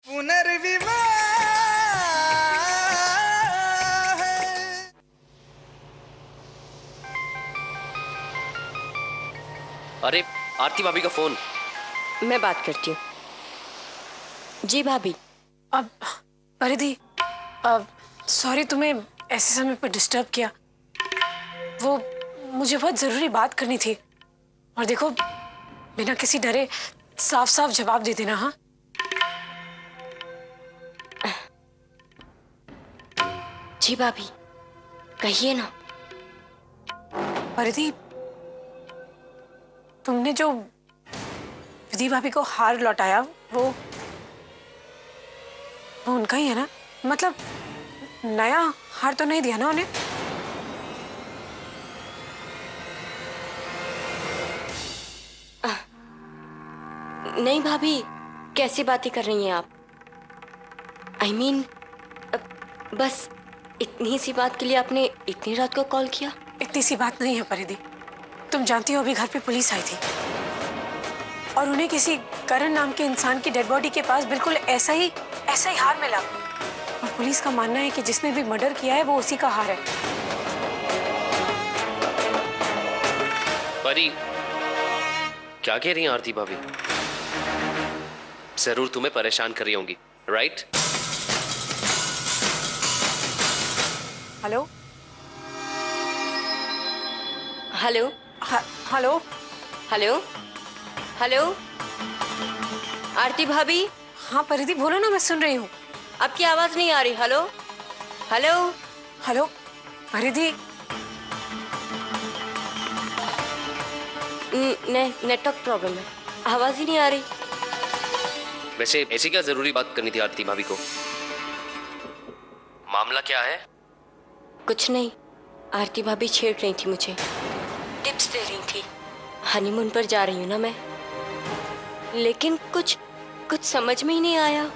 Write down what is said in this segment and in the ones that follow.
पुनर्विवाह है। अरे आरती भाभी का फोन। मैं बात करती हूँ। जी भाभी। अब परिधि, अब सॉरी तुम्हें ऐसे समय पर डिस्टर्ब किया। वो मुझे बहुत जरूरी बात करनी थी और देखो बिना किसी डरे साफ साफ जवाब दे देना। हाँ जी भाभी कहिए ना। परिधि, तुमने जो विधि भाभी को हार लौटाया वो उनका ही है ना? मतलब नया हार तो नहीं दिया ना उन्हें? नहीं भाभी, कैसी बातें कर रही हैं आप? I mean, बस इतनी सी बात के लिए आपने इतनी रात को कॉल किया? इतनी सी बात नहीं है परिधि। तुम जानती हो अभी घर पे पुलिस आई थी और उन्हें किसी करण नाम के इंसान की डेड बॉडी के पास बिल्कुल ऐसा ही हार मिला और पुलिस का मानना है कि जिसने भी मर्डर किया है वो उसी का हार है। परी, क्या कह रही हैं आरती भाभी? जरूर तुम्हें परेशान कर रही होंगी, right? Hello hello hello hello hello Aarti भाभी। हाँ परिधि बोलो ना, मैं सुन रही हूँ। आपकी आवाज नहीं आ रही। हेलो हेलो हेलो परिधि। नेटवर्क प्रॉब्लम है, आवाज ही नहीं आ रही। वैसे ऐसी क्या जरूरी बात करनी थी आरती भाभी को? मामला क्या है? कुछ नहीं, आरती भाभी छेड़ रही थी मुझे, टिप्स दे रही थी। हनीमून पर जा रही हूँ ना मैं, लेकिन कुछ समझ में ही नहीं आया।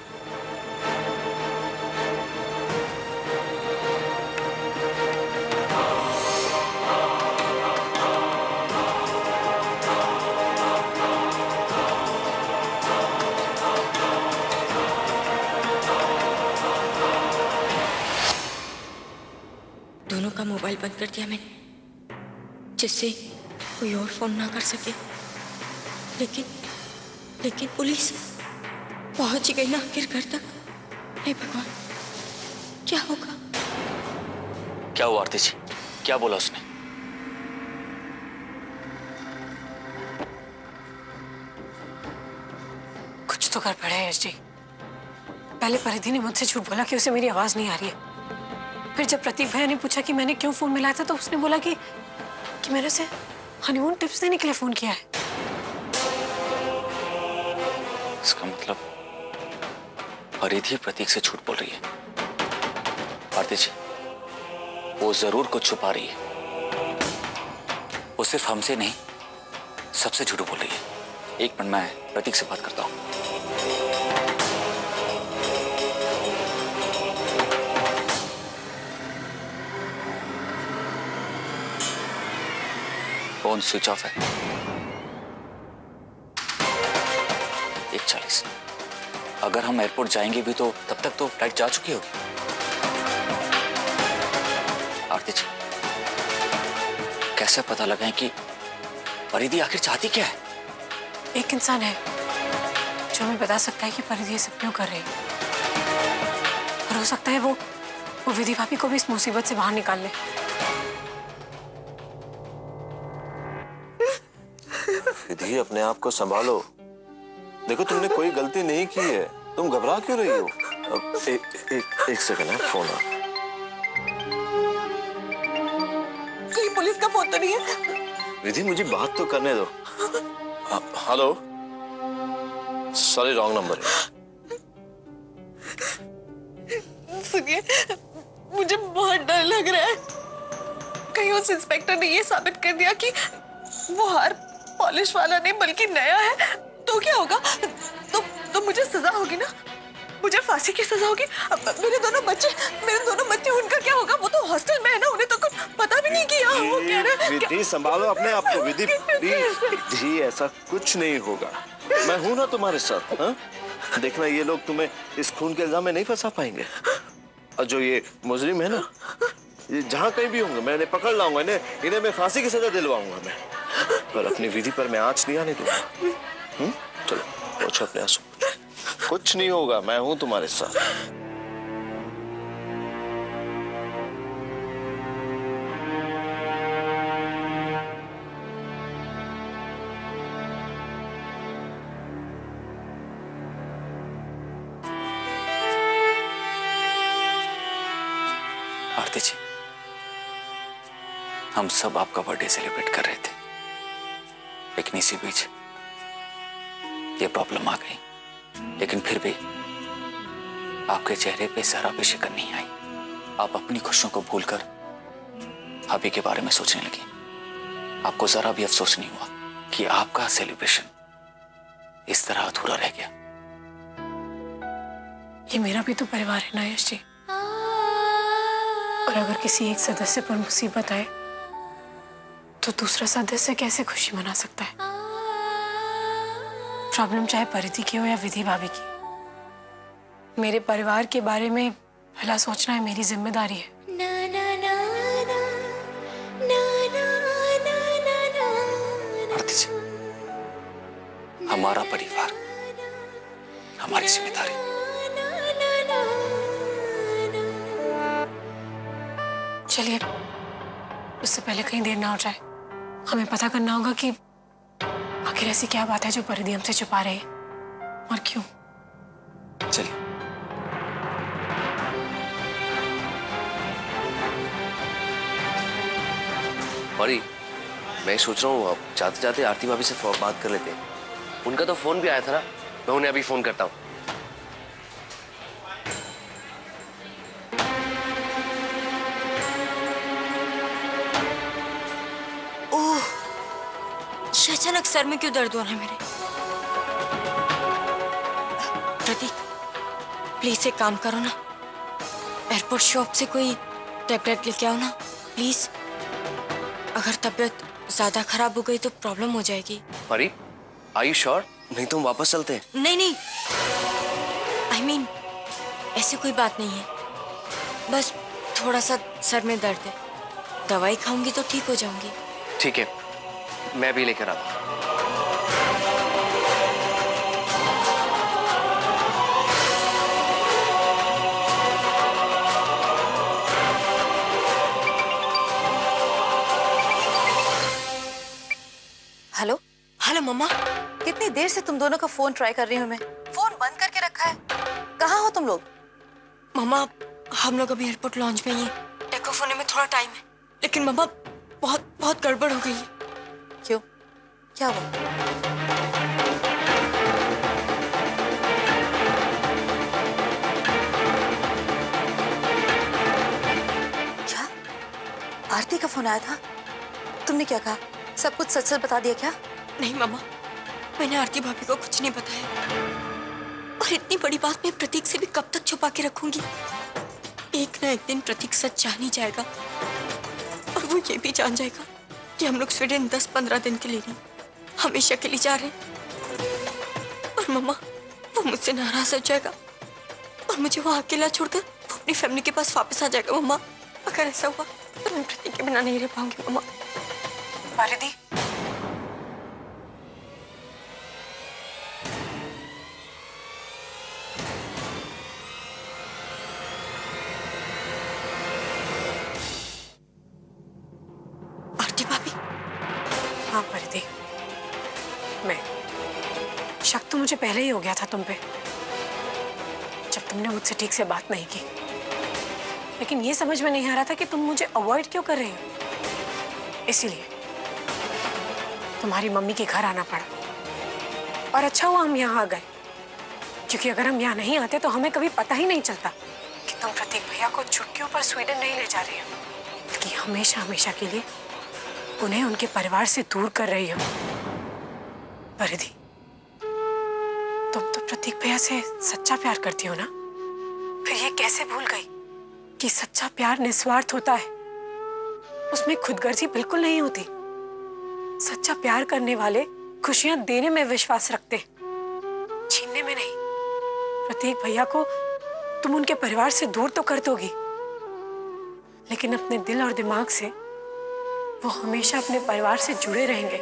दोनों का मोबाइल बंद कर दिया मैंने, जिससे कोई और फोन ना कर सके। लेकिन पुलिस पहुंच गई ना आखिर घर तक। हे भगवान, क्या होगा? क्या हुआ आरती जी? क्या बोला उसने? कुछ तो कर पड़े यश जी। पहले परिधि ने मुझसे झूठ बोला कि उसे मेरी आवाज नहीं आ रही है। फिर जब प्रतीक भैया ने पूछा कि मैंने क्यों फोन मिलाया था तो उसने बोला कि मैंने उसे हनीमून टिप्स देने के लिए फोन किया है। इसका मतलब परिधि प्रतीक से झूठ बोल रही है। आरती जी, वो जरूर कुछ छुपा रही है। वो सिर्फ हमसे नहीं, सबसे झूठ बोल रही है। एक मिनट, मैं प्रतीक से बात करता हूँ। फोन स्विच ऑफ है। 1:40। अगर हम एयरपोर्ट जाएंगे भी तो तब तक तो फ्लाइट जा चुकी होगी। आरती जी, कैसे पता लगाएं कि परिधि आखिर चाहती क्या है? एक इंसान है जो हमें बता सकता है कि परिधि ये सब क्यों कर रही है, और हो सकता है वो विधि भाभी को भी इस मुसीबत से बाहर निकाल ले। विधि, अपने आप को संभालो। देखो, तुमने कोई गलती नहीं की है, तुम घबरा क्यों रही हो? एक सेकंड है, फोन आ। कहीं पुलिस का फोन तो नहीं है? विधि, मुझे बात तो करने दो। हेलो, सॉरी, रॉन्ग नंबर है। सुनिए, मुझे बहुत डर लग रहा है। कहीं उस इंस्पेक्टर ने ये साबित कर दिया कि वो हार पॉलिश वाला नहीं बल्कि नया है, तो क्या होगा? तो मुझे सजा होगी ना? मुझे फांसी की सजा होगी। मेरे दोनों बच्चे, उनका क्या होगा? वो तो हॉस्टल में है ना, उन्हें तो कुछ पता भी नहीं किया। वो कह रहे हैं। विधि, संभालो अपने आप को। विधि, ऐसा कुछ नहीं होगा। मैं हूं ना तुम्हारे साथ। हाँ? देखना ये लोग तुम्हें इस खून के इल्जाम में नहीं फंसा पाएंगे। और जो ये मुजरिम है ना, ये जहाँ कहीं भी होंगे मैं इन्हें पकड़ लाऊंगा, इन्हें मैं फांसी की सजा दिलवाऊंगा मैं, पर अपनी विधि पर मैं आंच नहीं आने दूंगा। चलो पोछो अपने आंसू। कुछ नहीं होगा, मैं हूं तुम्हारे साथ। आरती जी, हम सब आपका बर्थडे सेलिब्रेट कर रहे थे, लेकिन इसी बीच ये प्रॉब्लम आ गई। लेकिन फिर भी आपके चेहरे पे जरा भी शिकन नहीं आई। आप अपनी खुशियों को भूलकर अभी के बारे में सोचने लगी। आपको जरा भी अफसोस नहीं हुआ कि आपका सेलिब्रेशन इस तरह अधूरा रह गया। ये मेरा भी तो परिवार है ना यश जी, और अगर किसी एक सदस्य पर मुसीबत आए तो दूसरा सदस्य कैसे खुशी मना सकता है? प्रॉब्लम चाहे परिधि की हो या विधि भाभी की, मेरे परिवार के बारे में भला सोचना है मेरी जिम्मेदारी है। आरती जी, हमारा परिवार हमारी जिम्मेदारी। चलिए, उससे पहले कहीं देर ना हो जाए, हमें पता करना होगा कि आखिर ऐसी क्या बात है जो परिधि हमसे छुपा रही है और क्यों। चलिए। और मैं सोच रहा हूँ अब जाते जाते आरती भाभी से बात कर लेते हैं। उनका तो फोन भी आया था ना, मैं उन्हें अभी फोन करता हूँ। अचानक सर में क्यों दर्द हो रहा है मेरे? प्रतीक, प्लीज एक काम करो ना, एयरपोर्ट शॉप से कोई टैबलेट लेके आओ ना प्लीज। अगर तबीयत ज्यादा खराब हो गई तो प्रॉब्लम हो जाएगी। अरे आर यू श्योर? नहीं तो हम वापस चलते हैं। नहीं नहीं, आई मीन ऐसी कोई बात नहीं है, बस थोड़ा सा सर में दर्द है, दवाई खाऊंगी तो ठीक हो जाऊंगी। ठीक है, मैं भी लेकर आता हूँ। हेलो हेलो मम्मा। कितनी देर से तुम दोनों का फोन ट्राई कर रही हूँ मैं, फोन बंद करके रखा है। कहाँ हो तुम लोग? मम्मा, हम लोग अभी एयरपोर्ट लॉन्च में ही हैं। टेक ऑफ होने में थोड़ा टाइम है, लेकिन मम्मा बहुत बहुत गड़बड़ हो गई है। क्यों, क्या हुआ? क्या आरती का फोन आया था? तुमने क्या कहा? सब कुछ सच सच बता दिया क्या? नहीं मम्मा, मैंने आरती भाभी को कुछ नहीं बताया, और इतनी बड़ी बात मैं प्रतीक से भी कब तक छुपा के रखूंगी? एक ना एक दिन प्रतीक सच जान ही जाएगा, और वो ये भी जान जाएगा कि हम लोग स्वीडन 10-15 दिन के लिए नहीं, हमेशा के लिए जा रहे हैं। और मम्मा, वो मुझसे नाराज हो जाएगा और मुझे वहां अकेला छोड़कर वो अपनी फैमिली के पास वापस आ जाएगा। मम्मा, अगर ऐसा हुआ तो मैं प्रतीक के बिना नहीं रह पाऊंगी। मम्मा। परिधि, आरती भाभी। हाँ परिधि, मैं शक तो मुझे पहले ही हो गया था तुम पे, जब तुमने मुझसे ठीक से बात नहीं की। लेकिन ये समझ में नहीं आ रहा था कि तुम मुझे अवॉइड क्यों कर रही हो। इसीलिए तुम्हारी मम्मी के घर आना पड़ा, और अच्छा हुआ हम यहाँ आ गए, क्योंकि अगर हम यहाँ नहीं आते तो हमें कभी पता ही नहीं चलता कि तुम प्रतीक भैया को छुट्टियों पर स्वीडन नहीं ले जा रही हो, बल्कि हमेशा हमेशा के लिए उन्हें उनके परिवार से दूर कर रही हो। परिधि, तुम तो प्रतीक भैया से सच्चा प्यार करती हो ना, फिर ये कैसे भूल गई कि सच्चा प्यार निस्वार्थ होता है, उसमें खुदगर्जी बिल्कुल नहीं होती। सच्चा प्यार करने वाले खुशियां देने में विश्वास रखते, छीनने में नहीं। प्रतीक भैया को तुम उनके परिवार से दूर तो कर दोगी, लेकिन अपने दिल और दिमाग से वो हमेशा अपने परिवार से जुड़े रहेंगे।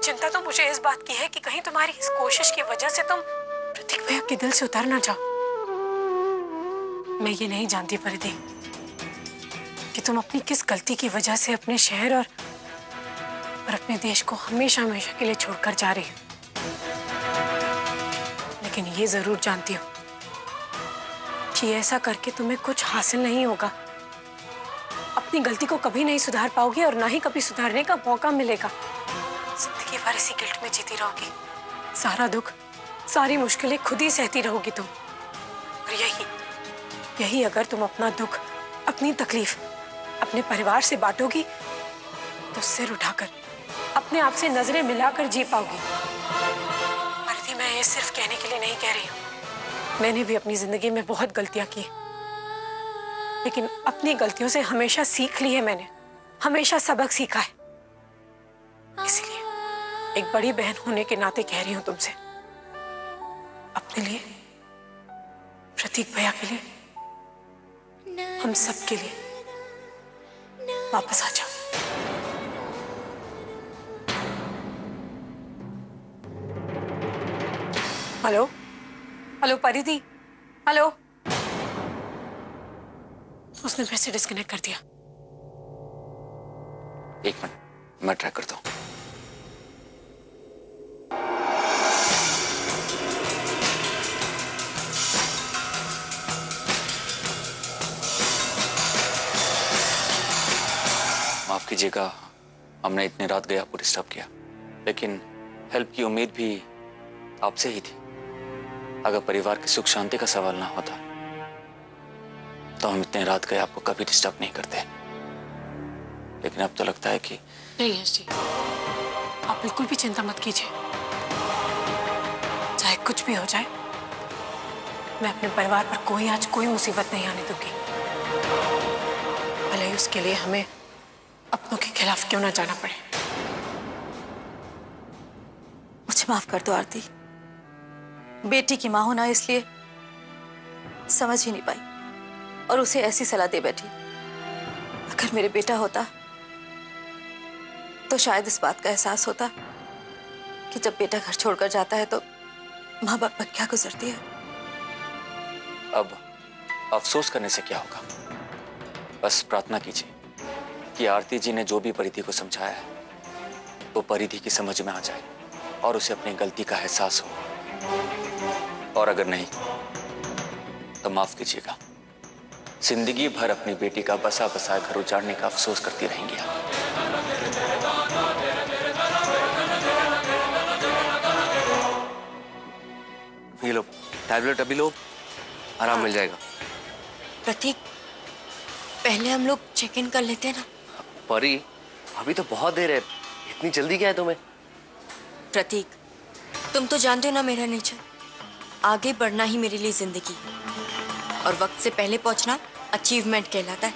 चिंता तो मुझे इस बात की है कि कहीं तुम्हारी इस कोशिश की वजह से तुम प्रतीक भैया के दिल से उतर ना जाओ। मैं ये नहीं जानती परिधि कि तुम अपनी किस गलती की वजह से अपने शहर और अपने देश को हमेशा हमेशा के लिए छोड़कर जा रही हो, लेकिन ये जरूर जानती हो कि ऐसा करके तुम्हें कुछ हासिल नहीं होगा। अपनी गलती को कभी नहीं सुधार पाओगी और ना ही कभी सुधारने का मौका मिलेगा। जिंदगी भर इसी गिल्ट में जीती रहोगी, सारा दुख सारी मुश्किलें खुद ही सहती रहोगी तुम। और यही अगर तुम अपना दुख अपनी तकलीफ अपने परिवार से बांटोगी तो सिर उठाकर अपने आप से नजरें मिलाकर जी पाओगी। परिधि, मैं ये सिर्फ कहने के लिए नहीं कह रही हूँ। मैंने भी अपनी जिंदगी में बहुत गलतियां की, लेकिन अपनी गलतियों से हमेशा सीख ली है। मैंने हमेशा सबक सीखा है। इसलिए एक बड़ी बहन होने के नाते कह रही हूं तुमसे, अपने लिए, प्रतीक भैया के लिए, हम सब के लिए वापस आ जाओ। हेलो हेलो परिधि, हेलो। उसने फिर से डिस्कनेक्ट कर दिया। एक मिनट, मैं ट्राई करता हूँ। माफ कीजिएगा, हमने इतनी रात गए आपको डिस्टर्ब किया, लेकिन हेल्प की उम्मीद भी आपसे ही थी। अगर परिवार की सुख शांति का सवाल ना होता तो हम इतने रात गए आपको कभी डिस्टर्ब नहीं करते। लेकिन अब तो लगता है कि नहीं यश जी, आप बिल्कुल भी चिंता मत कीजिए। चाहे कुछ भी हो जाए, मैं अपने परिवार पर आज कोई मुसीबत नहीं आने दूंगी, भले ही उसके लिए हमें अपनों के खिलाफ क्यों ना जाना पड़े। मुझे माफ कर दो आरती, बेटी की मां होना इसलिए समझ ही नहीं पाई और उसे ऐसी सलाह दे बैठी। अगर मेरे बेटा होता तो शायद इस बात का एहसास होता कि जब बेटा घर छोड़कर जाता है तो माँ बाप पर क्या गुजरती है। अब अफसोस करने से क्या होगा, बस प्रार्थना कीजिए कि आरती जी ने जो भी परिधि को समझाया है वो परिधि की समझ में आ जाए और उसे अपनी गलती का एहसास हो। और अगर नहीं तो माफ कीजिएगा, जिंदगी भर अपनी बेटी का बसा बसाया घर उजाड़ने का अफसोस करती रहेंगी आप। ये लो टैबलेट, अभी लो, आराम मिल जाएगा। प्रतीक, पहले हम लोग चेक इन कर लेते हैं ना। परी, अभी तो बहुत देर है, इतनी जल्दी क्या है तुम्हें? प्रतीक, तुम तो जानते हो ना मेरा नेचर, आगे बढ़ना ही मेरे लिए जिंदगी और वक्त से पहले पहुंचना अचीवमेंट कहलाता है।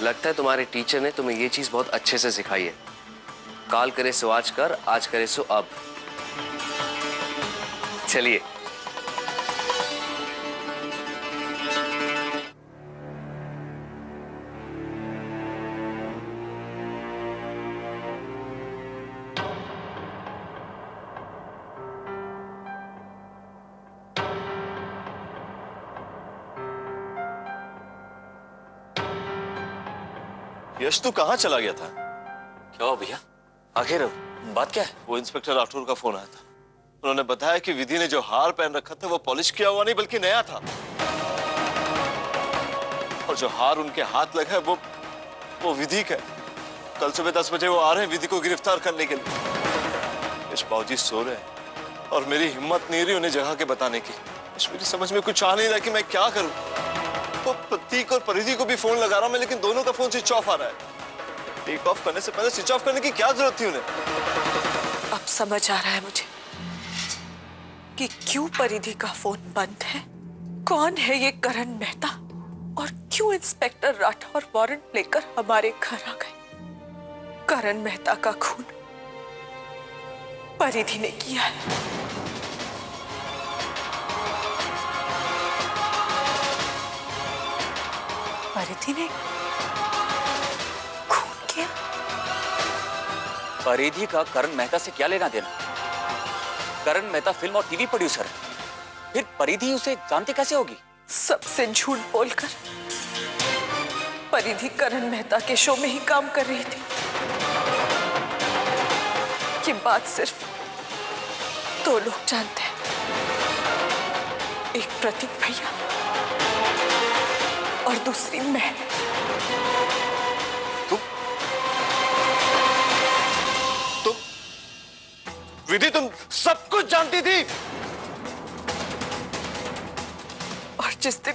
लगता है तुम्हारे टीचर ने तुम्हें ये चीज बहुत अच्छे से सिखाई है। काल करे सो आज कर, आज करे सो अब। चलिए। यश, तू कहाँ चला गया था? क्या हुआ भैया, आखिर बात क्या है? वो इंस्पेक्टर राठौर का फोन आया था। उन्होंने बताया कि विधि ने जो हार पहन रखा था वो पॉलिश किया हुआ नहीं बल्कि नया था, और जो हार उनके हाथ लगा है वो विधि का है। कल सुबह 10 बजे वो आ रहे हैं विधि को गिरफ्तार करने के लिए। यश, बाबूजी सो रहे हैं और मेरी हिम्मत नहीं रही उन्हें जगह के बताने की। यश, मेरी समझ में कुछ आ नहीं रहा कि मैं क्या करूं। तो प्रतीक और परिधि को भी फोन लगा रहा हूं मैं, लेकिन दोनों का फोन स्विच ऑफ आ रहा है। टेक ऑफ करने से पहले स्विच ऑफ करने की क्या जरूरत थी उन्हें? अब समझ आ रहा है मुझे कि क्यों परिधि का फोन बंद है, कौन है ये करण मेहता और क्यों इंस्पेक्टर राठौर वारंट लेकर हमारे घर आ गए। करण मेहता का खून परिधि ने किया है। परिधि ने खून किया? परिधि का करण मेहता से क्या लेना देना? करण मेहता फिल्म और टीवी प्रोड्यूसर है, फिर परिधि उसे जानती कैसे होगी? सबसे झूठ बोलकर परिधि करण मेहता के शो में ही काम कर रही थी। ये बात सिर्फ 2 लोग जानते हैं, एक प्रतीक भैया और दूसरी मैं। विधि, तुम सब कुछ जानती थी। और जिस दिन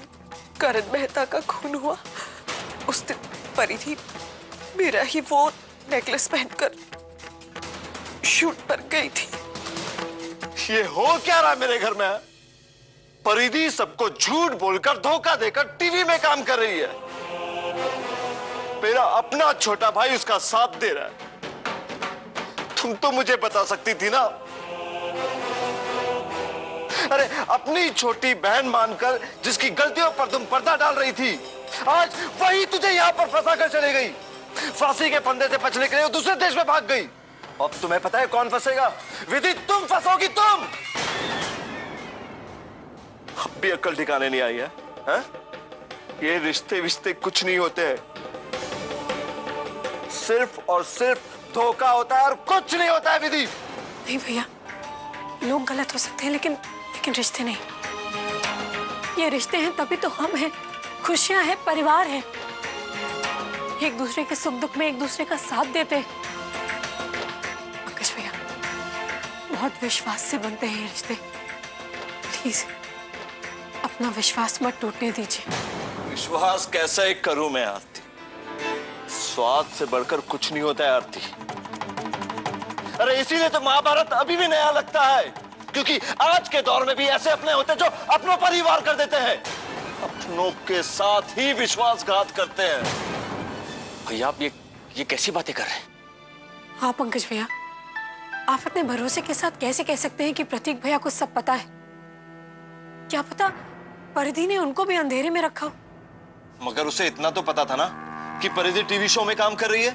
करण मेहता का खून हुआ उस दिन परिधि मेरा ही वो नेकलेस पहनकर शूट पर गई थी। ये हो क्या रहा है मेरे घर में? परिधि सबको झूठ बोलकर, धोखा देकर टीवी में काम कर रही है। मेरा अपना छोटा भाई उसका साथ दे रहा है। तुम तो मुझे बता सकती थी ना। अरे अपनी छोटी बहन मानकर जिसकी गलतियों पर तुम पर्दा डाल रही थी, आज वही तुझे यहां पर फंसा कर चली गई। फांसी के फंदे से बचने के लिए वो दूसरे देश में भाग गई। अब तुम्हें पता है कौन फंसेगा? विधि, तुम फंसोगी। तुम अब भी अक्ल ठिकाने नहीं आई है, हैं? ये रिश्ते विश्ते कुछ नहीं होते हैं, सिर्फ और सिर्फ धोखा होता है और कुछ नहीं होता है। विधि, नहीं भैया, लोग गलत हो सकते हैं लेकिन रिश्ते नहीं। ये रिश्ते हैं तभी तो हम हैं, खुशियां हैं, परिवार है, एक दूसरे के सुख दुख में एक दूसरे का साथ देते हैं। पंकज भैया, बहुत विश्वास से बनते हैं ये रिश्ते, प्लीज अपना विश्वास मत टूटने दीजिए। विश्वास कैसे करूं मैं आरती? स्वाद से बढ़कर कुछ नहीं होता है आरती। अरे इसीलिए तो महाभारत अभी भी नया लगता है, क्योंकि आज के दौर में भी ऐसे अपने होते जो अपनों पर ही वार कर देते हैं, अपनों के साथ ही विश्वासघात करते हैं। भैया आप ये कैसी बातें कर रहे हैं? हाँ पंकज भैया, आप अपने भरोसे के साथ कैसे कह सकते हैं कि प्रतीक भैया को सब पता है? क्या पता परिधि ने उनको भी अंधेरे में रखा हो। मगर उसे इतना तो पता था ना कि परिधि टीवी शो में काम कर रही है।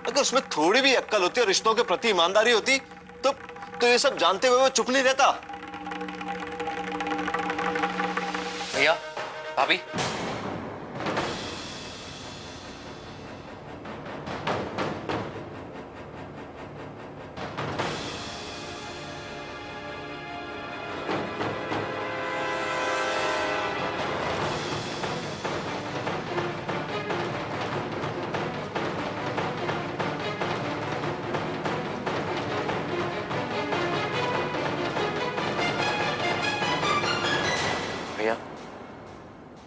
अगर उसमें थोड़ी भी अक्ल होती और रिश्तों के प्रति ईमानदारी होती तो ये सब जानते हुए वो चुप नहीं रहता। भैया, भाभी,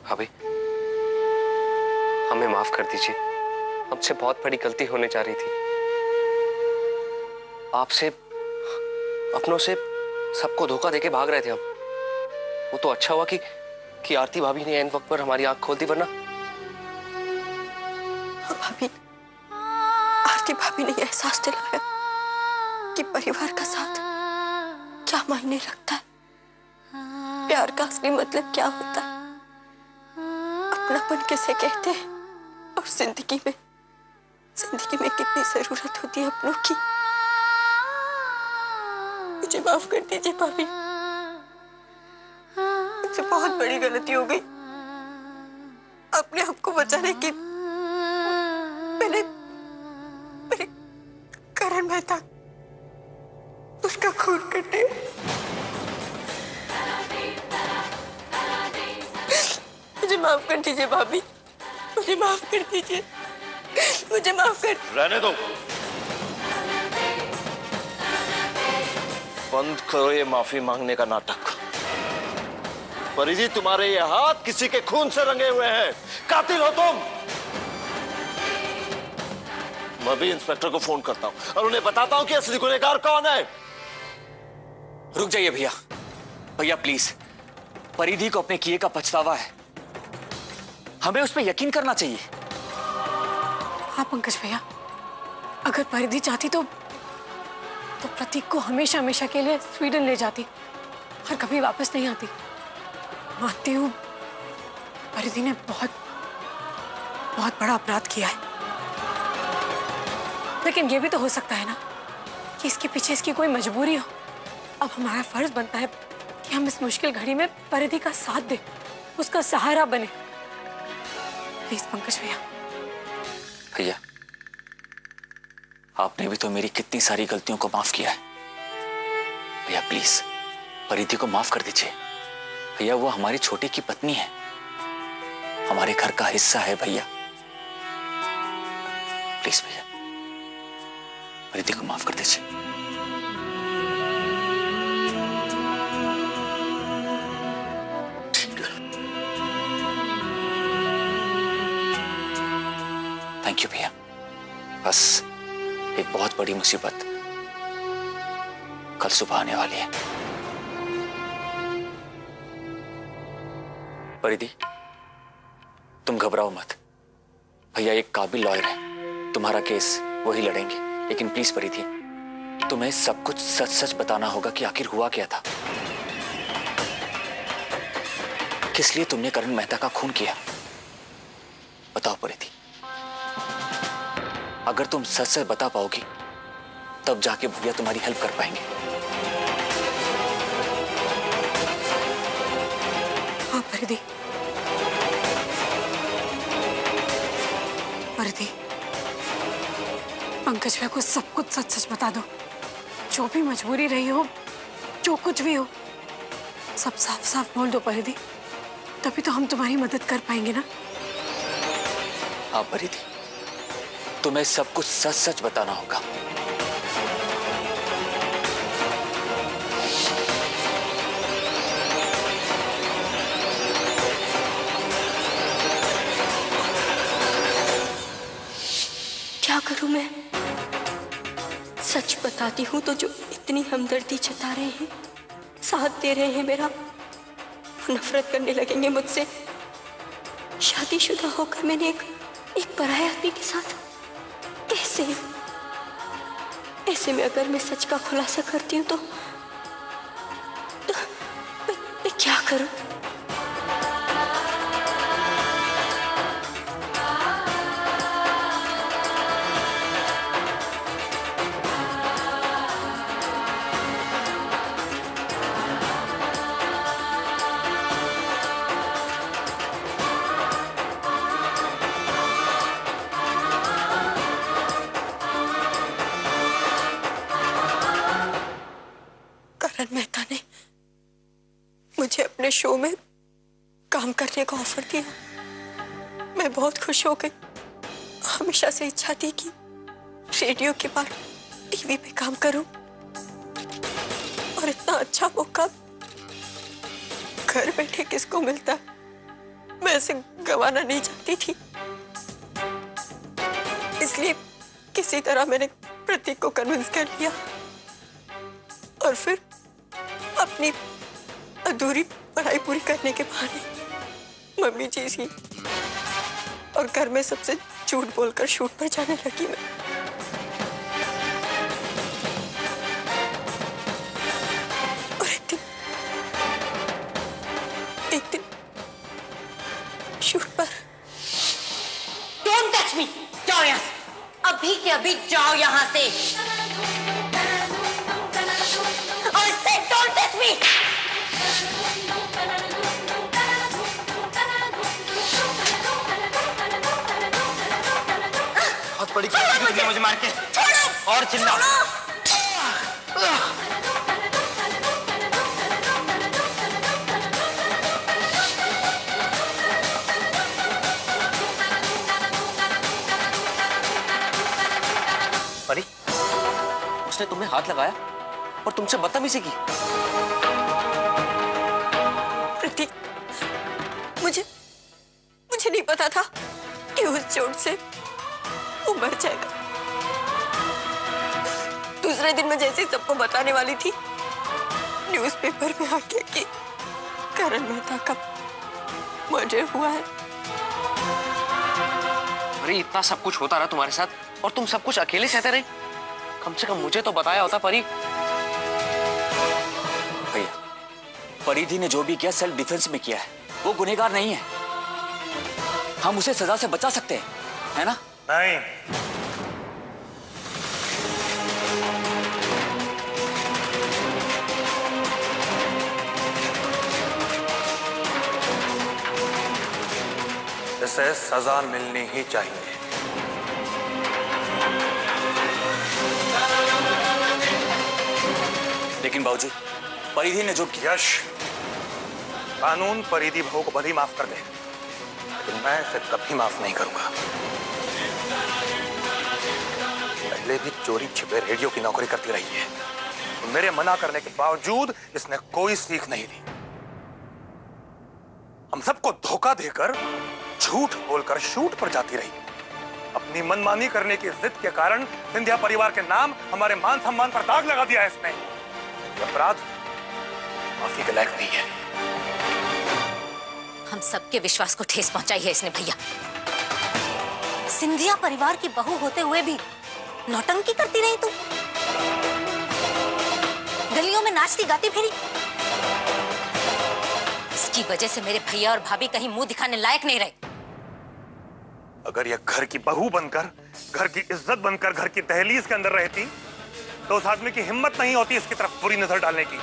भाभी, हमें माफ कर दीजिए। हमसे बहुत बड़ी गलती होने जा रही थी। आपसे, अपनों से सबको धोखा देके भाग रहे थे हम। वो तो अच्छा हुआ कि आरती भाभी ने ऐन वक्त पर हमारी आंख खोल दी, वरना भाभी, आरती भाभी ने एहसास दिलाया कि परिवार का साथ क्या मायने रखता है, प्यार का असली मतलब क्या होता है, अपनापन किसे कहते हैं, और जिंदगी में कितनी जरूरत होती है अपनों की। मुझे माफ कर दीजिए भाभी, मुझसे बहुत बड़ी गलती हो गई। अपने आप को बचाने की मैंने करण मेहता उसका खून कर दिया। मुझे माफ कर दीजिए भाभी, मुझे माफ कर दीजिए, मुझे माफ कर। रहने दो, बंद करो ये माफी मांगने का नाटक। परिधि, तुम्हारे ये हाथ किसी के खून से रंगे हुए हैं, कातिल हो तुम। मैं भी इंस्पेक्टर को फोन करता हूं और उन्हें बताता हूं कि असली गुनहगार कौन है। रुक जाइए भैया, भैया प्लीज, परिधि को अपने किए का पछतावा है, हमें उस पर यकीन करना चाहिए। हाँ पंकज भैया, अगर परिधि चाहती तो प्रतीक को हमेशा हमेशा के लिए स्वीडन ले जाती और कभी वापस नहीं आती। मानती हूँ परिधि ने बहुत बहुत बड़ा अपराध किया है, लेकिन ये भी तो हो सकता है ना कि इसके पीछे इसकी कोई मजबूरी हो। अब हमारा फर्ज बनता है कि हम इस मुश्किल घड़ी में परिधि का साथ दें, उसका सहारा बने। प्लीज पंकज भैया। भैया, आपने भी तो मेरी कितनी सारी गलतियों को माफ किया है। भैया प्लीज परिधि को माफ कर दीजिए। भैया वो हमारी छोटी की पत्नी है, हमारे घर का हिस्सा है भैया। प्लीज भैया परिधि को माफ कर दीजिए। थैंक यू भैया। बस एक बहुत बड़ी मुसीबत कल सुबह आने वाली है। परिधि तुम घबराओ मत, भैया एक काबिल लॉयर है, तुम्हारा केस वही लड़ेंगे। लेकिन प्लीज परिधि तुम्हें सब कुछ सच सच बताना होगा कि आखिर हुआ क्या था, किस लिए तुमने करण मेहता का खून किया। बताओ परिधि, अगर तुम सच सच बता पाओगी तब जाके भैया तुम्हारी हेल्प कर पाएंगे। हाँ परिधि, परिधि पंकज भैया को सब कुछ सच सच बता दो। जो भी मजबूरी रही हो, जो कुछ भी हो, सब साफ साफ बोल दो परिधि, तभी तो हम तुम्हारी मदद कर पाएंगे ना। हाँ परिधि तुम्हें सब कुछ सच सच बताना होगा। क्या करूं मैं? सच बताती हूँ तो जो इतनी हमदर्दी जता रहे हैं, साथ दे रहे हैं मेरा, वो नफरत करने लगेंगे मुझसे। शादीशुदा होकर मैंने एक पराये आदमी के साथ कैसे? ऐसे में अगर मैं सच का खुलासा करती हूँ तो मैं क्या करूं? करण मेहता ने मुझे अपने शो में काम करने का ऑफर दिया। मैं बहुत खुश हो गई। हमेशा से इच्छा थी कि रेडियो के बाद टीवी पे काम करूं, और इतना अच्छा मौका घर बैठे किसको मिलता, मैं इसे गंवाना नहीं चाहती थी। इसलिए किसी तरह मैंने प्रतीक को कन्विंस कर लिया, और फिर अपनी अधूरी पढ़ाई पूरी करने के बहाने मम्मी जी सी और घर में सबसे झूठ बोलकर शूट पर जाने लगी मैं। और एक दिन शूट पर डोंट टच मी, जाओ यहाँ से, अभी के अभी जाओ यहाँ से। और से डोंट टच मी। बहुत बड़ी गलती की मुझे मार के। और चिल्ला। परी, उसने तुम्हें हाथ लगाया और तुमसे बदतमीजी की। प्रतीक, मुझे नहीं पता था कि उस चोट से वो मर जाएगा। दूसरे दिन मैं जैसे सबको बताने वाली थी, न्यूज़पेपर में आ गया कि करण मेहता का मर्डर हुआ है। परी, इतना सब कुछ होता रहा तुम्हारे साथ और तुम सब कुछ अकेले सहते रहे। कम से कम मुझे तो बताया होता परी। भैया, परिधि ने जो भी किया सेल्फ डिफेंस में किया है, वो गुनहगार नहीं है। हम उसे सजा से बचा सकते हैं, है ना? नहीं, इसे सजा मिलनी ही चाहिए। लेकिन बाबूजी, परिधि ने जो किया। यश, कानून परिधि बहू को भले ही माफ कर दे, लेकिन मैं इसे कभी माफ नहीं करूंगा। पहले भी चोरी छिपे रेडियो की नौकरी करती रही है, तो मेरे मना करने के बावजूद इसने कोई सीख नहीं ली। हम सबको धोखा देकर, झूठ बोलकर शूट पर जाती रही। अपनी मनमानी करने की जिद के कारण सिंधिया परिवार के नाम, हमारे मान सम्मान पर दाग लगा दिया है इसने। यह अपराध माफी के लायक नहीं है। हम सबके विश्वास को ठेस पहुंचाई है इसने भैया। सिंधिया परिवार की बहू होते हुए भी नौटंकी करती रही तू, गलियों में नाचती गाती फिरी। इसकी वजह से मेरे भैया और भाभी कहीं मुंह दिखाने लायक नहीं रहे। अगर यह घर की बहू बनकर, घर की इज्जत बनकर घर की दहलीज के अंदर रहती, तो उस आदमी की हिम्मत नहीं होती इसकी तरफ बुरी नजर डालने की।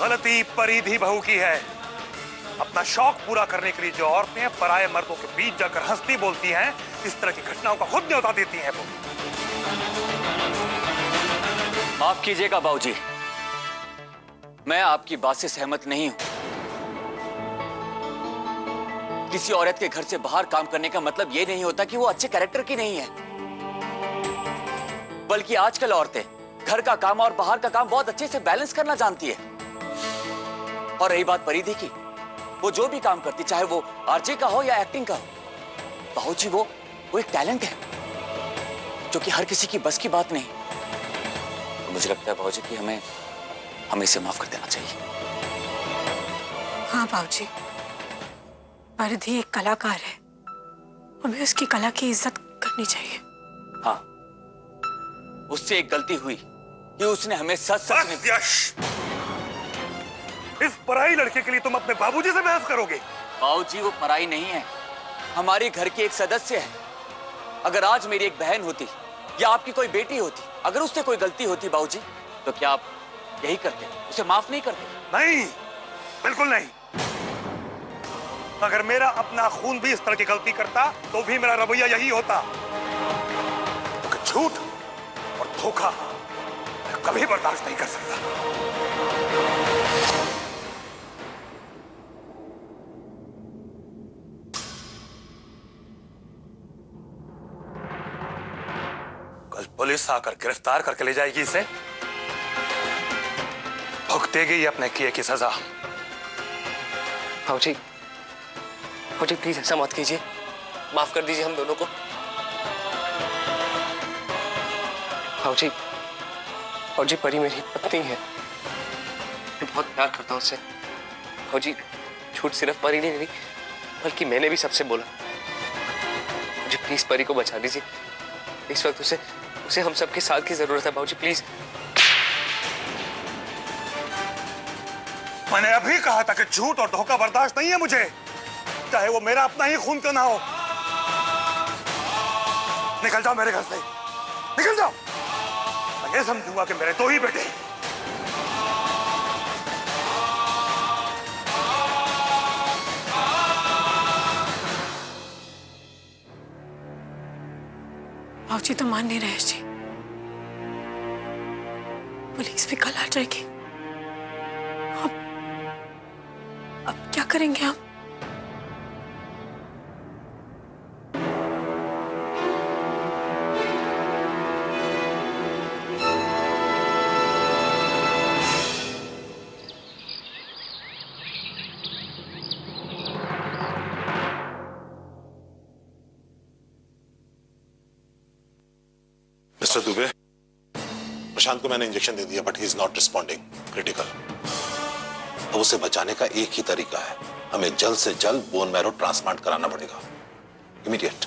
गलती परिधि बहू की है। अपना शौक पूरा करने के लिए जो औरतें पराये मर्दों के बीच जाकर हंसती बोलती हैं, इस तरह की घटनाओं का खुद न्योता देती हैं वो। माफ कीजिएगा बाबूजी, मैं आपकी बात से सहमत नहीं हूं। किसी औरत के घर से बाहर काम करने का मतलब यह नहीं होता कि वो अच्छे कैरेक्टर की नहीं है, बल्कि आजकल औरतें घर का काम और बाहर का काम बहुत अच्छे से बैलेंस करना जानती है। और रही बात परिधि की, वो जो भी काम करती, चाहे वो आरजे का हो या एक्टिंग का हो, बाबूजी वो एक टैलेंट है जो कि हर किसी की बस की बात नहीं। तो मुझे लगता है बाबूजी कि हमें इसे माफ कर देना चाहिए। हाँ बाबूजी, परिधि एक कलाकार है, हमें उसकी कला की इज्जत करनी चाहिए। हाँ, उससे एक गलती हुई कि उसने हमें सच में। यश, इस पराई लड़के के लिए तुम अपने बाबूजी से बहस करोगे? बाबूजी वो पराई नहीं है, हमारे घर की एक सदस्य है। अगर आज मेरी एक बहन होती या आपकी कोई बेटी होती, अगर उससे कोई गलती होती बाबूजी, तो क्या आप यही करते, उसे माफ नहीं करते? नहीं, बिल्कुल नहीं। अगर मेरा अपना खून भी इस तरह की गलती करता, तो भी मेरा रवैया यही होता। तो झूठ और धोखा मैं कभी बर्दाश्त नहीं कर सकता। कल पुलिस आकर गिरफ्तार करके ले जाएगी इसे, भुगतेगी अपने किए की सजा। भाऊजी, भाऊजी प्लीज ऐसा मत कीजिए, माफ कर दीजिए हम दोनों को। भाऊजी, भाऊजी परी मेरी पत्नी है, मैं बहुत प्यार करता हूँ उससे। भाऊजी, झूठ सिर्फ परी ने नहीं, बल्कि मैंने भी सबसे बोला। मुझे प्लीज परी को बचा दीजिए, इस वक्त उसे हम सबके साथ की जरूरत है। भाऊजी प्लीज। मैंने अभी कहा था कि झूठ और धोखा बर्दाश्त नहीं है मुझे, चाहे वो मेरा अपना ही खून क्यों ना हो। निकल जाओ मेरे घर से, निकल जाओ। मैं ये समझूंगा कि मेरे दो ही बेटे। भाऊजी तो मान नहीं रहे जी, पुलिस भी कल आ जाएगी। अब क्या करेंगे हम? मिस्टर दुबे, प्रशांत को मैंने इंजेक्शन दे दिया, but he is not responding, critical. अब उसे बचाने का एक ही तरीका है, हमें जल्द से जल्द बोन मैरो ट्रांसप्लांट कराना पड़ेगा, इमीडिएट।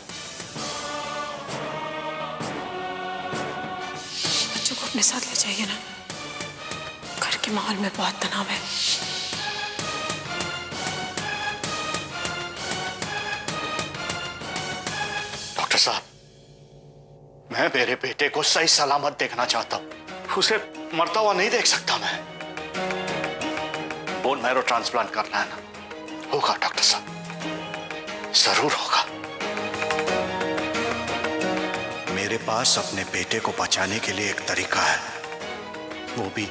बच्चों को अपने साथ ले जाइए ना, घर के माहौल में बहुत तनाव है। साहब, मैं मेरे बेटे को सही सलामत देखना चाहता हूं, उसे मरता हुआ नहीं देख सकता मैं। बोन मैरो ट्रांसप्लांट करना है ना, होगा डॉक्टर साहब, जरूर होगा। मेरे पास अपने बेटे को बचाने के लिए एक तरीका है, वो भी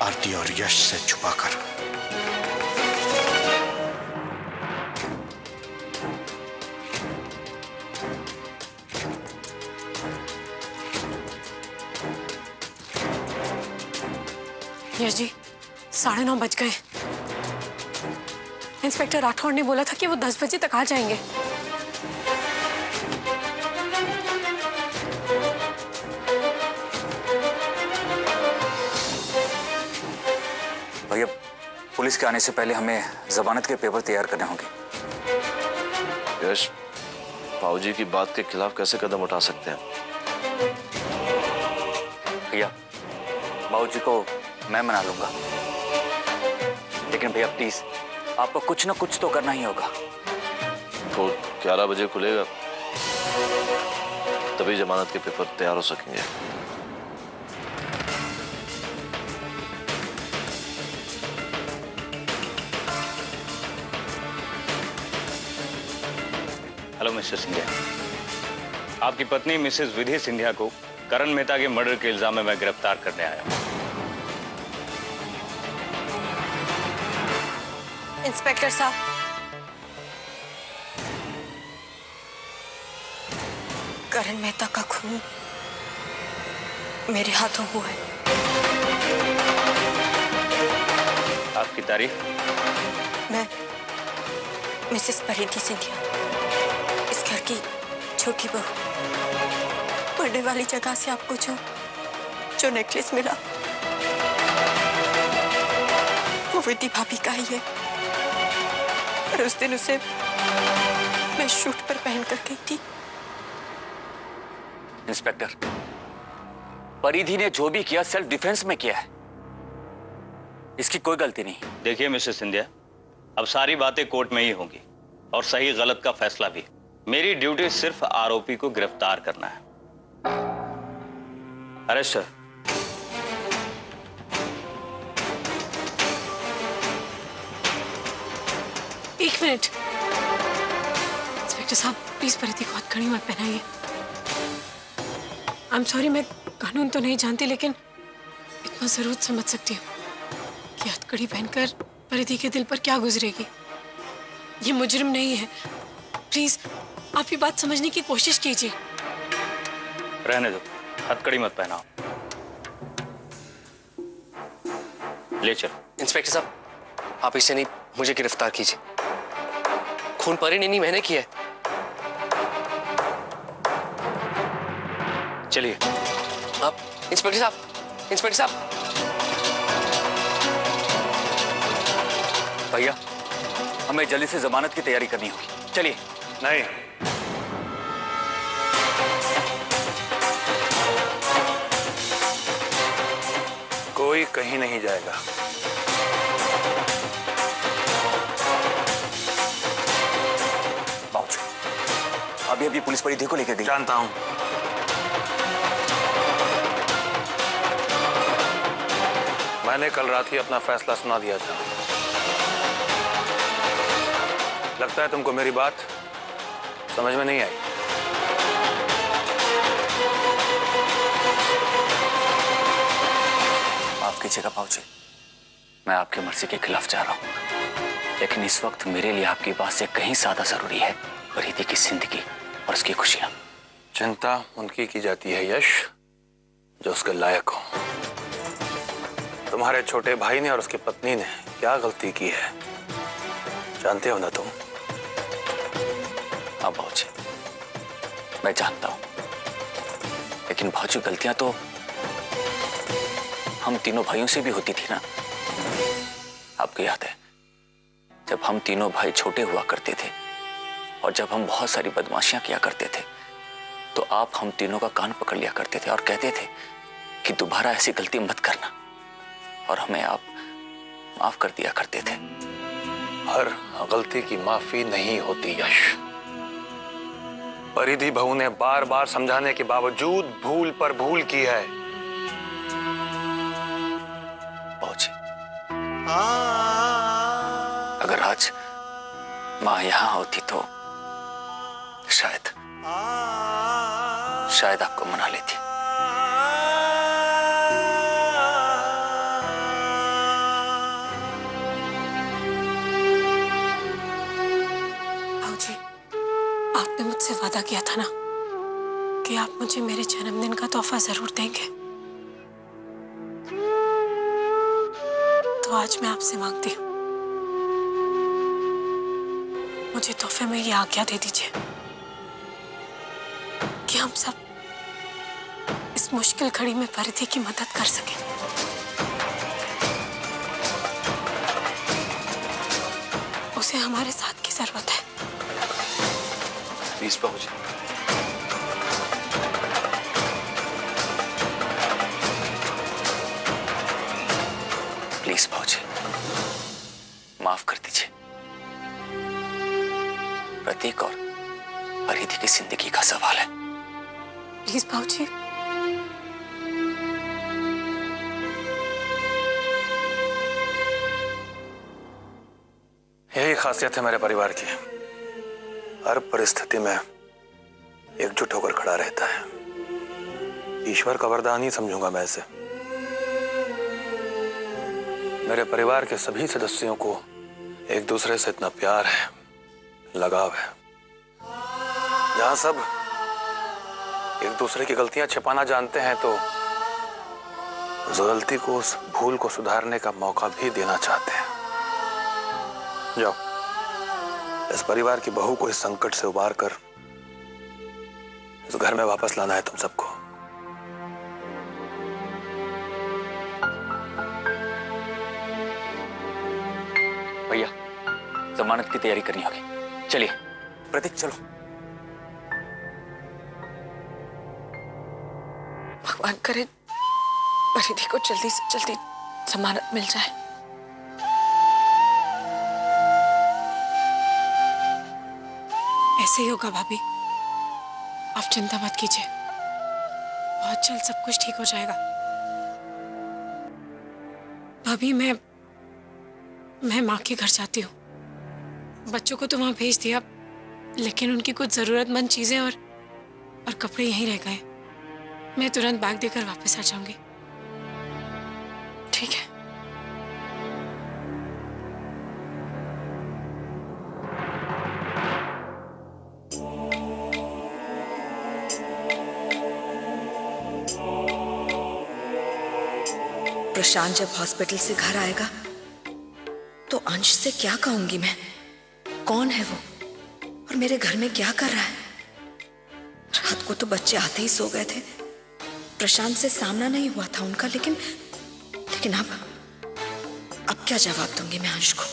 आरती और यश से छुपाकर। यश जी, 9:30 बज गए। इंस्पेक्टर राठौड़ ने बोला था कि वो 10 बजे तक आ जाएंगे। भैया, पुलिस के आने से पहले हमें जमानत के पेपर तैयार करने होंगे। यश, बाबूजी की बात के खिलाफ कैसे कदम उठा सकते हैं? भैया, बाबूजी को मैं मना लूंगा, लेकिन भैया प्लीज आपको कुछ ना कुछ तो करना ही होगा। कोर्ट 11 बजे खुलेगा, तभी जमानत के पेपर तैयार हो सकेंगे। हेलो मिस्टर सिंधिया, आपकी पत्नी मिसेस विधि सिंधिया को करण मेहता के मर्डर के इल्जाम में मैं गिरफ्तार करने आया हूं। इंस्पेक्टर साहब, करण मेहता का खून मेरे हाथों हुआ है। आपकी तारीफ? मैं मिसेस परिधि सिंधिया, इस घर की छोटी बहू। मरने वाली जगह से आपको जो नेकलेस मिला, वो विधि भाभी का ही है। और उस दिन उसे मैं शूट पर पहन कर गई थी। इंस्पेक्टर, परिधि ने जो भी किया सेल्फ डिफेंस में किया है, इसकी कोई गलती नहीं। देखिए मिस्टर सिंधिया, अब सारी बातें कोर्ट में ही होंगी और सही गलत का फैसला भी। मेरी ड्यूटी सिर्फ आरोपी को गिरफ्तार करना है। Arrest sir. एक मिनट इंस्पेक्टर साहब, प्लीज परिधि को हथकड़ी मत पहनाइए। आई एम सॉरी, मैं कानून तो नहीं जानती, लेकिन इतना जरूर समझ सकती हूँ कि हथकड़ी पहनकर परिधि के दिल पर क्या गुजरेगी। ये मुजरिम नहीं है। प्लीज आप ये बात समझने की कोशिश कीजिए। रहने दो, हथकड़ी मत पहनाओ। ले चलो। इंस्पेक्टर साहब, आप इसे नहीं, मुझे गिरफ्तार कीजिए। खून परी ने नहीं, मैंने किया है। चलिए। आप इंस्पेक्टर साहब, इंस्पेक्टर साहब। भैया, हमें जल्दी से जमानत की तैयारी करनी होगी। चलिए। नहीं, कोई कहीं नहीं जाएगा। बाबूजी, अभी पुलिस परिधि को लेकर गई। जानता हूं। मैंने कल रात ही अपना फैसला सुना दिया था। लगता है तुमको मेरी बात समझ में नहीं आई। माफ कीजिएगा बाबूजी, मैं आपकी मर्जी के खिलाफ जा रहा हूं, लेकिन इस वक्त मेरे लिए आपकी बात से कहीं ज्यादा जरूरी है परिधि की जिंदगी और उसकी खुशियां। चिंता उनकी की जाती है यश, जो उसके लायक हो। तुम्हारे छोटे भाई ने और उसकी पत्नी ने क्या गलती की है जानते हो ना तुम? हाँ बाबूजी, मैं जानता हूं, लेकिन बाबूजी गलतियां तो हम तीनों भाइयों से भी होती थी ना। आपको याद है जब हम तीनों भाई छोटे हुआ करते थे और जब हम बहुत सारी बदमाशियां किया करते थे, तो आप हम तीनों का कान पकड़ लिया करते थे और कहते थे कि दोबारा ऐसी गलती मत करना, और हमें आप माफ कर दिया करते थे। हर गलती की माफी नहीं होती यश। परिधि बहू ने बार बार समझाने के बावजूद भूल पर भूल की है। पहुंचे। अगर आज मां यहां होती तो शायद आपको मना लेती। भाऊजी, आपने मुझसे वादा किया था ना कि आप मुझे मेरे जन्मदिन का तोहफा जरूर देंगे, तो आज मैं आपसे मांगती हूँ, मुझे तोहफे में ये आज्ञा दे दीजिए कि हम सब इस मुश्किल घड़ी में परिधि की मदद कर सकें। उसे हमारे साथ की जरूरत है। प्लीज पहुंचे। प्लीज पहुंचे, माफ कर दीजिए। प्रतीक और परिधि की जिंदगी का सवाल है। प्लीज भाऊजी। यही खासियत है मेरे परिवार की, हर परिस्थिति में एकजुट होकर खड़ा रहता है। ईश्वर का वरदान ही समझूंगा मैं इसे। मेरे परिवार के सभी सदस्यों को एक दूसरे से इतना प्यार है, लगाव है। जहां सब एक दूसरे की गलतियां छिपाना जानते हैं, तो उस गलती को, उस भूल को सुधारने का मौका भी देना चाहते हैं। जाओ, इस परिवार की बहू को इस संकट से उबार कर इस घर में वापस लाना है तुम सबको। भैया, जमानत की तैयारी करनी होगी। चलिए प्रतीक, चलो। भगवान करे परिधि को जल्दी से जल्दी जमानत मिल जाए। ऐसे ही होगा भाभी, आप चिंता मत कीजिए, बहुत जल्द सब कुछ ठीक हो जाएगा। भाभी, मैं माँ के घर जाती हूँ। बच्चों को तो वहां भेज दिया, लेकिन उनकी कुछ जरूरतमंद चीजें और कपड़े यहीं रह गए। मैं तुरंत बैग देकर वापस आ जाऊंगी। ठीक है। प्रशांत जब हॉस्पिटल से घर आएगा तो अंश से क्या कहूंगी मैं? कौन है वो और मेरे घर में क्या कर रहा है? रात को तो बच्चे आते ही सो गए थे। प्रशांत से सामना नहीं हुआ था उनका, लेकिन अब क्या जवाब दूंगी मैं अंश को?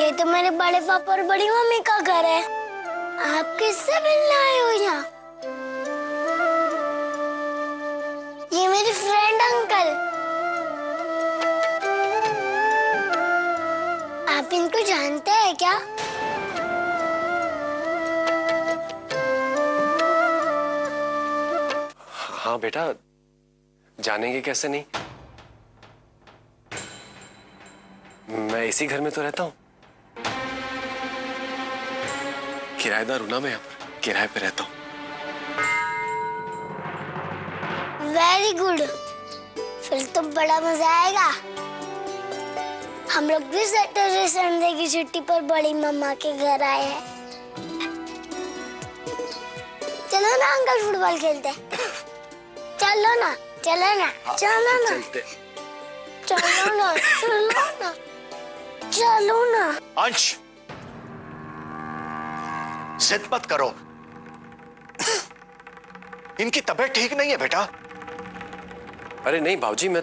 ये तो मेरे बड़े पापा और बड़ी मम्मी का घर है। आप किससे मिलने आए हो यहाँ? ये मेरी फ्रेंड अंकल। आप इनको जानते हैं क्या? हाँ बेटा, जानेंगे कैसे नहीं। मैं इसी घर में तो रहता हूँ। किराएदार हूं ना मैं, यहाँ पर किराए पे रहता हूँ। वेरी गुड, फिर तो बड़ा मजा आएगा। हम लोग भी सैटरडे संडे की छुट्टी पर बड़ी मम्मा के घर आए हैं। चलो ना अंकल, फुटबॉल खेलते। चलो ना, चलो ना, चलो ना, चलो ना, चलो ना, चलो ना। अंश, जिद मत करो। इनकी तबीयत ठीक नहीं है बेटा। अरे नहीं बाबूजी, मैं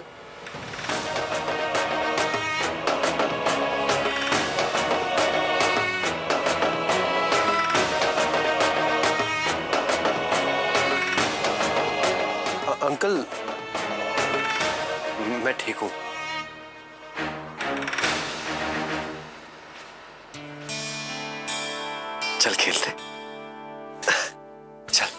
अंकल मैं ठीक हूं। चल खेलते। चल।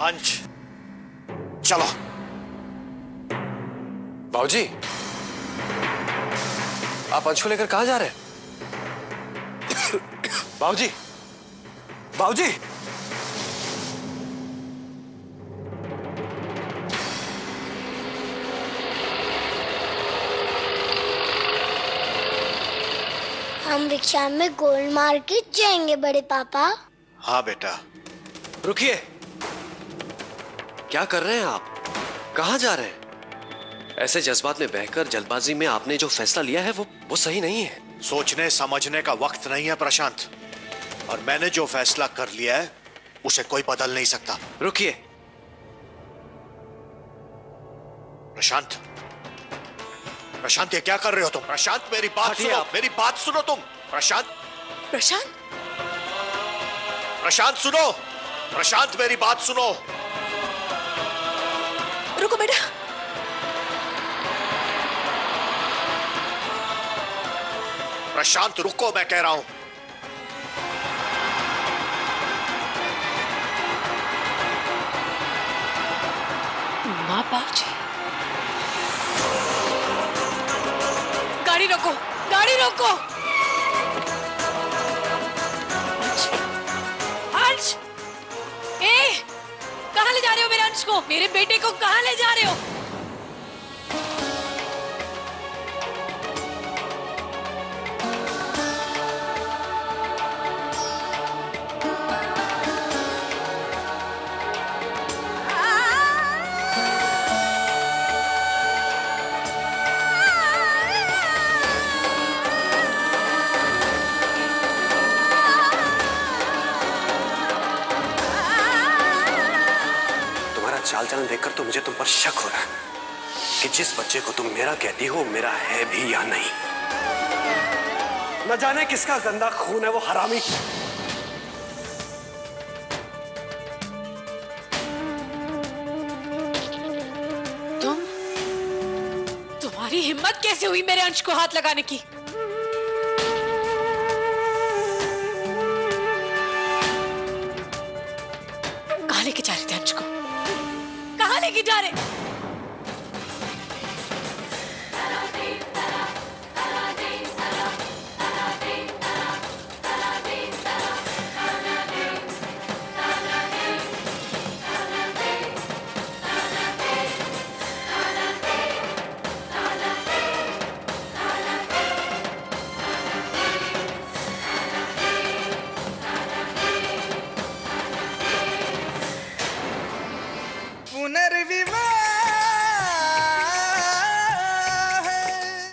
अंश चलो। बाबूजी, आप अंश को लेकर कहां जा रहे हैं? बाबूजी, बाबूजी, हम रिक्शा में गोल मार के जाएंगे बड़े पापा। हाँ बेटा। रुकिए, क्या कर रहे हैं आप? कहां जा रहे हैं? ऐसे जज्बात में बहकर जल्दबाजी में आपने जो फैसला लिया है वो सही नहीं है। सोचने समझने का वक्त नहीं है प्रशांत, और मैंने जो फैसला कर लिया है उसे कोई बदल नहीं सकता। रुकिए। प्रशांत, प्रशांत ये क्या कर रहे हो तुम? प्रशांत मेरी बात सुनो, मेरी बात सुनो तुम। प्रशांत, प्रशांत, प्रशांत सुनो, प्रशांत मेरी बात सुनो। रुको बेटा। प्रशांत रुको, मैं कह रहा हूं। माँ बाप जी, गाड़ी रोको, गाड़ी रोको। अंश, कहां ले जा रहे हो मेरे अंश को? मेरे बेटे को कहां ले जा रहे हो? चाल चलन देखकर तो मुझे तुम पर शक हो रहा है कि जिस बच्चे को तुम मेरा कहती हो मेरा है भी या नहीं। न जाने किसका गंदा खून है वो हरामी। तुम्हारी हिम्मत कैसे हुई मेरे अंश को हाथ लगाने की? कहां लेके जा रहे थे अंश को? कहां लेके जा रहे? पुनर्विवाह